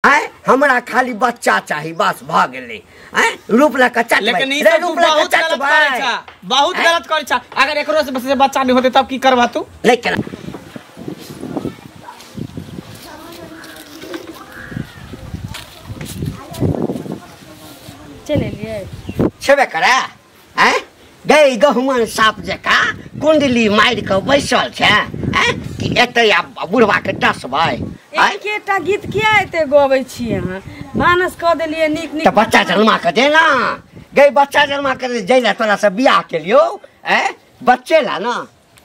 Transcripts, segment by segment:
हमरा खाली बच्चा चाहिए बस भ गेले रूप ला कच्चा लेकिन ई सब बहुत गलत करे छ अगर एकरो से बच्चा नहीं होते तब की करबा तू लेकिन चले लिए छेबे करे गई गहुमन साप जका कुंडली मार के बैसल छे कि एते बुढ़वा के डसबै एकेटा गीत किया एते गबै छी अहाँ मानस क देलिए नीक नीक त बच्चा जन्मा के दे ना गई बच्चा जन्मा के जइला तोरा से बियाह के लियो बच्चे ला ना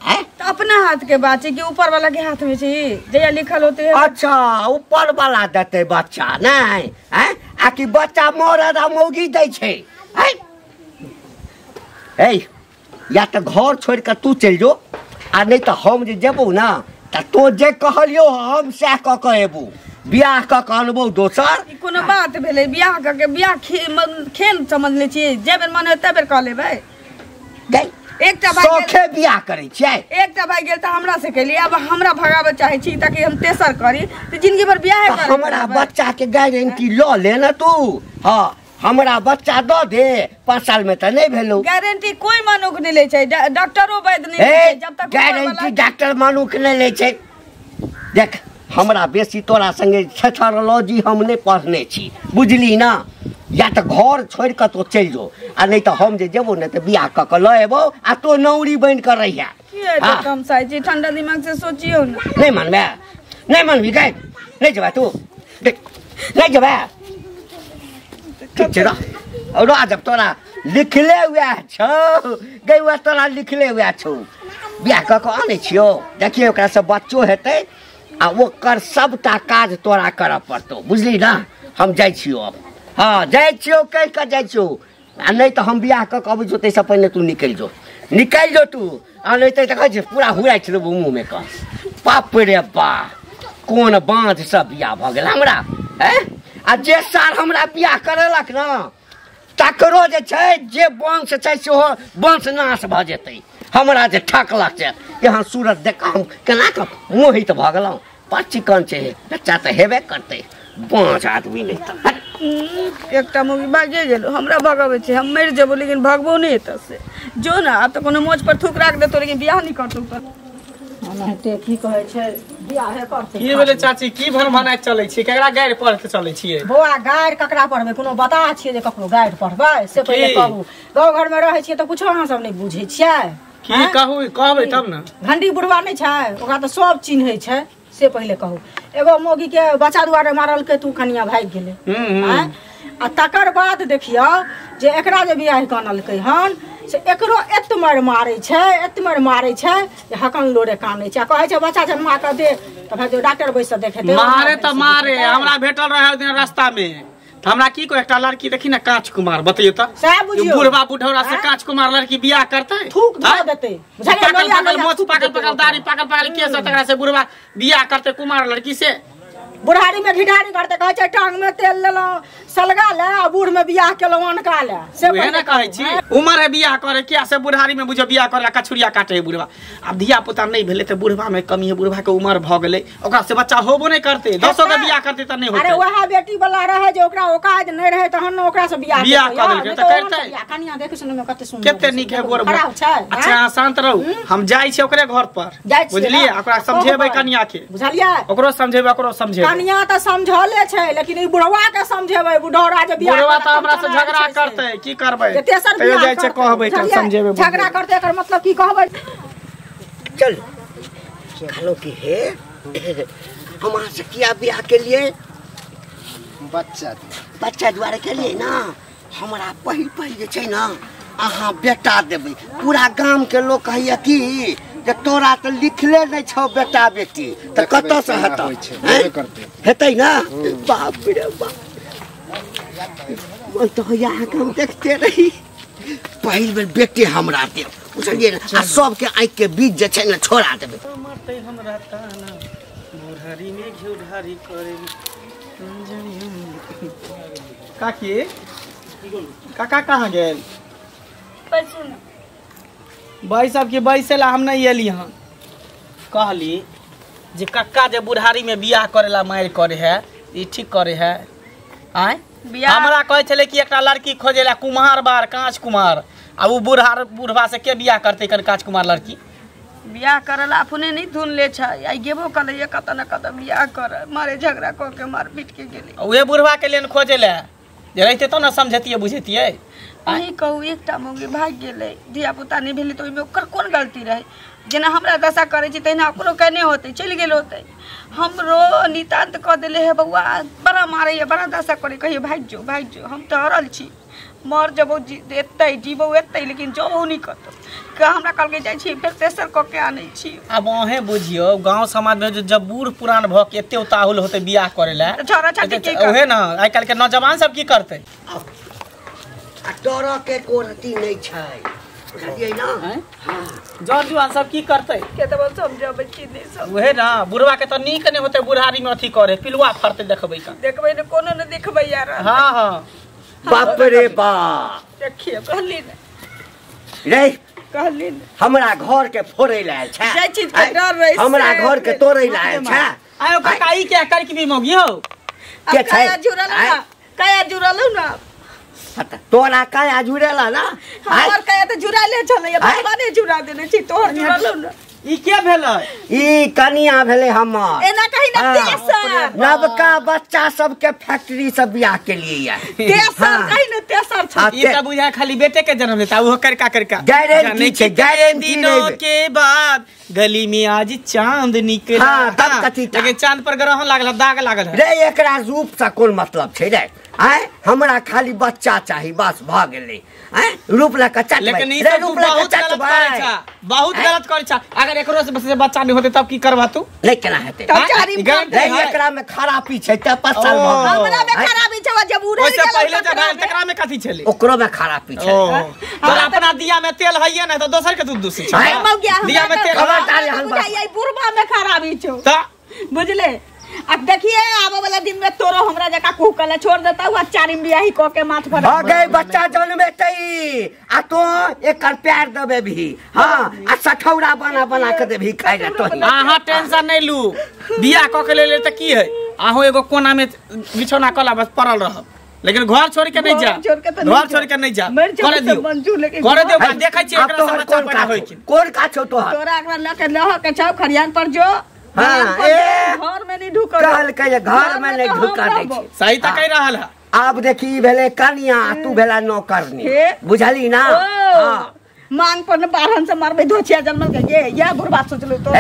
तो अपना हाथ के बात है कि ऊपर वाला के हाथ में छी जया लिखल होते है अच्छा ऊपर वाला देते बच्चा नहीं आ कि बच्चा मरद आ मौगी दै छै या तो घर छोड़ के तू चल जो आ नहीं तो हम जे जेबो ना त तो जे कहलियो हम सह क के एबू बियाह क के अनबो दोसर कोनो बात भेले बियाह क के बियाह खेल समझ ले छी जे बेर मन होते बेर क लेबै गई एकटा भाई सोखे बियाह करे छै एकटा भाई गेल त हमरा से केली अब हमरा भगावे चाहे छी ताकि हम तेसर करी त जिंदगी भर बियाह करे हमरा बच्चा के गारंटी ल ले ना तू हां हमरा बच्चा द दे 5 साल में त नहीं भेलो गारंटी कोई मानुक नहीं ले छै डॉक्टरो वैद्य नहीं ले जब तक गारंटी डॉक्टर मानुक नहीं ले छै देख हमरा बेसी तोरा संगे थेथोलॉजी हम नहीं पढ़ने छी बुझली ना या तो घर छोड़ के तो चल जो आ नहीं तो हम जे जेबो न त बियाह क के ल एबो आ तो नौरी बन कर रहिया ये कम साई जी ठंडा दिमाग से सोचियो ना नहीं मनबी गए नहीं जबा तू देख नहीं जबा ठीक छै और जब तोरा लिखले हुआ छौ गई हुआ तोरा लिखले हुआ छौ बियाह क के आने छियो देखियो ओकरा से बच्चो हेतै आ ओकर सबटा काज तोरा करऽ पड़तौ बुझली ना हम जाइ छियो अब हाँ जाइ छियो कह के जाइ छियो आ नहीं तो हम बियाह क के अबै जो तैसे पहले तू निकल जो तू आ नहीं तो कहै छै पूरा हुराइ छलो मुंह में का बाप रे बा कोन बांझ सब बियाह भ गेल हमरा आ जे सार हमरा बियाह करेलक ना तकरो जे छै जे वंश छै सेहो वंश नाश भ जेतै हमरा जे ठकलक छै यहाँ सूरत देख हम केना के मोहित भ गेलौं पचिकन छै बच्चा त हेबे करतै बांझ आदमी नहीं त एकटा मुगी भागे गेलो हमरा भगावे छै हम मर जेबो लेकिन भगबो नहीं एत से जो ना अब तो कोनो मोच पर थूक राख देतो लेकिन बियाह नहीं करतो त हते की कहै छै बियाह हे करते की भेले चाची की भन भनाइ चलै छी केकरा गाइर पढ़ के चलै छियै बौआ गाइर ककरा पढ़बे कोनो बता छियै जे ककरो गाइर पढ़बै से पहिले कहू गांव घर में रहै छियै त कुछो अहाँ सब नहीं बुझै छियै की कहबै तब ना घंटी बुढ़वा नहीं छै ओकरा त सब चिन्है छै से पहिले कहू एगो मोगी के बच्चा दुआरे मारल के तू कनिया भाग गेले आ तकर बाद देखियो जे एकरा जे बियाह कानलकै हन से एकरो एतमर मारै छै जे हकन लोरे कानै छै कहै छै बच्चा जन्मा के दे त भाई जो डॉक्टर बैस देखेते मारे त मारे हमरा भेटल रहे दिन रास्ता में हमरा की को एकटा लड़की देखी ना कांच कुमार बतइयो त बुढ़वा बुढ़ौरा से कांच कुमार लड़की बियाह करते थूक ध देते पागल मोछ पागल दाढ़ी पागल केस तकरा से बुढ़वा बियाह करते कुमार लड़की से बुढ़ारी में घिढारी करते कहै छै टांग में तेल लेलो सलगा ले आ बूढ़ में बियाह केलो अनका ले से ना कहै छी उमर है बियाह करे क्या से बुढ़ारी में बुझो बियाह करे कछुरिया काटे है बुढ़वा अब धिया पुता नहीं भेले त बुढ़वा में कमी है बुढ़वा के उमर भ गेले ओकरा से बच्चा होबो नहीं करते 10 के बियाह करते त नहीं होते अरे वहा बेटी वाला रहे जे ओकरा औकात नहीं रहे तहन ओकरा से बियाह कर देलकै त करते कनिया देखे सुने में कते सुंदर कते नीक है गोर अच्छा शांत रहू हम जाई छी ओकरे घर पर बुझलिए ओकरा समझेबै कनिया के बुझलिए ओकरो समझेबै ओकरो समझेबै कनिया त समझले छै लेकिन ई बुढ़वा के समझेबै बुढ़ौरा जे बियाह बुढ़वा त हमरा से झगड़ा करते की करबै कहियो जाय छै कहबै त समझेबै झगड़ा करते एकर मतलब की कहबै चल खालो की है हमरा से किया बियाह के लिए बच्चा द्वारा के लिए ना हमरा पहिल जे छै ना अहाँ बेटा देबै पूरा गांव के लोग कहैया की जे तोरा त लिखले नहीं छौ बेटा बेटी त कत से हेतै ना बाप रे बाप तो यहाँ हम देखते रही पहिल बेर बेटे हमरा दे बुझलिए ना आ सब के आँख के बीच जे छै ना छोड़ा देबै मरतै हम रहता ना बुढ़ारी में घिउढारी करे काकी काका कहाँ गेल भाई साहब के बैसे ला हम नहीं एली हन कहली जे कक्का जे बुढ़ारी में बियाह करेला मार करे है ई ठीक करे है आय हमरा कहे छले कि एकटा लड़की खोजेला कुम्हार बार कांच कुमार आ उ बुढ़वा से के बियाह करते कन कांच कुमार लड़की बियाह करला अपने नहीं धुन ले छ आई गेबो कले ये कत न कत बियाह कर मारे झगड़ा क के मार पीट के गेले उहे बुढ़वा के लेन खोजेला जे रहते तो न समझतिए बुझतिए अही कहू एकटा मौगी भाग गेले धिया पुता नहीं भेले तो ओकर कोन गलती रहे जेना हमरा दशा करे छी तहिना ओकरो कहने होते चल गेल होते हमरो नितांत क देले है बउआ बड़ा मारे है बड़ा दशा करे कहिए भाग जो हम तो हरल छी मर जबो एते जीवो एते लेकिन जो नहीं करतो का हमरा कल के जाय छी फिर तेसर क के आनै छी अब अहे बुझियो गांव समाज में जब बूढ़ पुरान भ के एते उताहुल होते बियाह करेला छोरा छाती के ओहे ना आइ काल के नौजवान सब की करते आ तोरा के कोरती नहीं छै बुझलियै ना हां जौन सब की करते के त समझबै छी नहीं सब ओहे ना बुढ़वा के तो नीक ने होते बुढ़ारी में अथी करे पिलुआ फरते देखबै का देखबै ने कोनो न देखबै यार हां बाप रे बाप देखिए कहली ने रे कहली ने हमरा घर के फोड़े लायल छै जे चीज के डर रहे हमरा घर के तोड़े लायल छै आयो काई के कर के भी मोगियो के छै काया जुड़ल ना तोरा काया जुड़ेला ना हमर काया त जुड़ाले छले भगवाने जुड़ा देने छी तोहर जुड़ल ना ई के भेलै ई कनिया भेले हमर एना कहि न तेसर नवका बच्चा सब के फैक्ट्री सब बियाह के लिए या तेसर कहि न तेसर छ ई त बुझा खाली बेटे के जन्म देता वो करका गारंटी छै गारंटी दिनों के बाद गली में आज चांद निकला हां तब कथि लगे चांद पर ग्रहण लागल दाग लागल रे एकरा रूप से कोन मतलब छै रे आय हमरा खाली बच्चा चाही बस भ गेलै आय रूप ला कच्चा लेकिन ई सब बहुत गलत करे छ बहुत गलत करे छ अगर एकरो से बच्चा नहीं होते तब की करबा तू नहीं केना हेतै एकरा में खराबी छै त पसल भ हमरा में खराबी छै जब उड़े ओसे पहले जब तकरा में कथि छले ओकरो में खराबी छै तोरा अपना दिया में तेल हइए ना तो दोसर के दूध दूसी छै दिया में तेल हवा बुढ़वा में खराबी छै त बुझले अब देखिए आबे वाला दिन में तोरो हमरा जका कुकले छोड़ देता हुआ चारिम बियाही क के माथ पर आ गई बच्चा जन्मेतई आ तो एकर प्यार देबे भी हां आ सठौरा बना के देबी खाइ ले तो आहा टेंशन नहीं लू बियाह क के ले त की है आहो एगो कोना में बिछौना कला बस पड़ल रह लेकिन घर छोड़ के नहीं जा घर छोड़ के नहीं जा करे दियो देखै छी एकरा समाचार पढ़ा होय छै कोन का छौ तोरा एकरा ल के लह के छौ खरियान पर जो घर में नहीं ढुका कहल के घर में नहीं ढुका दै छै सही त कह रहल है अब देखी भेले कन्या तू भेला नौकरनी बुझली ना हां मांग पर बारहन से मारबे धोछिया जन्म के ये बुढ़वा सोचलो तो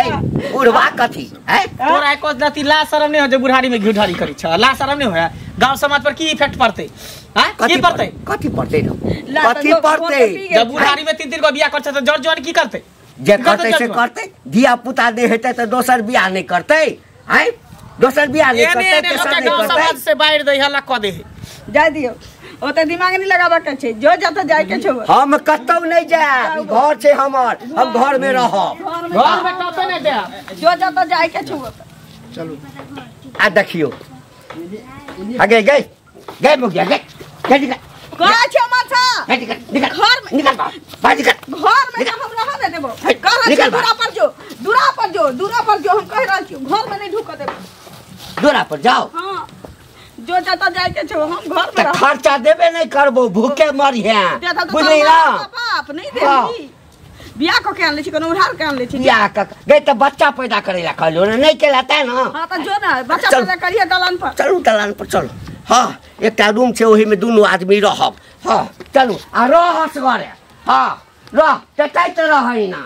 बुढ़वा कथी है तोरा एको नती ला शरम नहीं हो जे बुढ़ारी में घिढारी करी छ ला शरम नहीं होया गांव समाज पर की इफेक्ट पड़ते हां की पड़ते कथी पड़ते जब बुढ़ारी में 3 को बियाह करछ त जड़ जवान की करते जे करते से करते धिया पुता दे हेते त दोसर बियाह नहीं करते हैं दोसर बियाह नहीं करते तेसर नहीं करते समाज से बाहर दे हल्ला क दे जाय दियो ओते दिमाग नहीं लगाबा के छै जो जत जाय के छौ हम कतौ नहीं जाय घर छै हमर हम घर में रहब घर में कतौ नहीं दे जो जत जाय के छौ चलो आ देखियो आगे गई मुखिया गई का छै माथा निकल घर में निकल बाजी कर घर में हम रह दे देबो कर दूरा पर जो हम कह रहल छी घर में नहीं ढुक देबो दूरा पर जाओ हां जो जाता जाय के छो हम घर में खर्चा देबे नहीं करबो भूखे मरिया बुझली ना बाप नहीं देबी बियाह को के आन ले छी कोनो उधार के आन ले छी बियाह का गई त बच्चा पैदा करेला कहलो नहीं केलाता ना हां त जो ना बच्चा पैदा करिए दलान पर चलो हां एकटा रूम छै ओही में दुनु आदमी रहब हां चलू आ रहस घरे हां रह ततै त रहै ना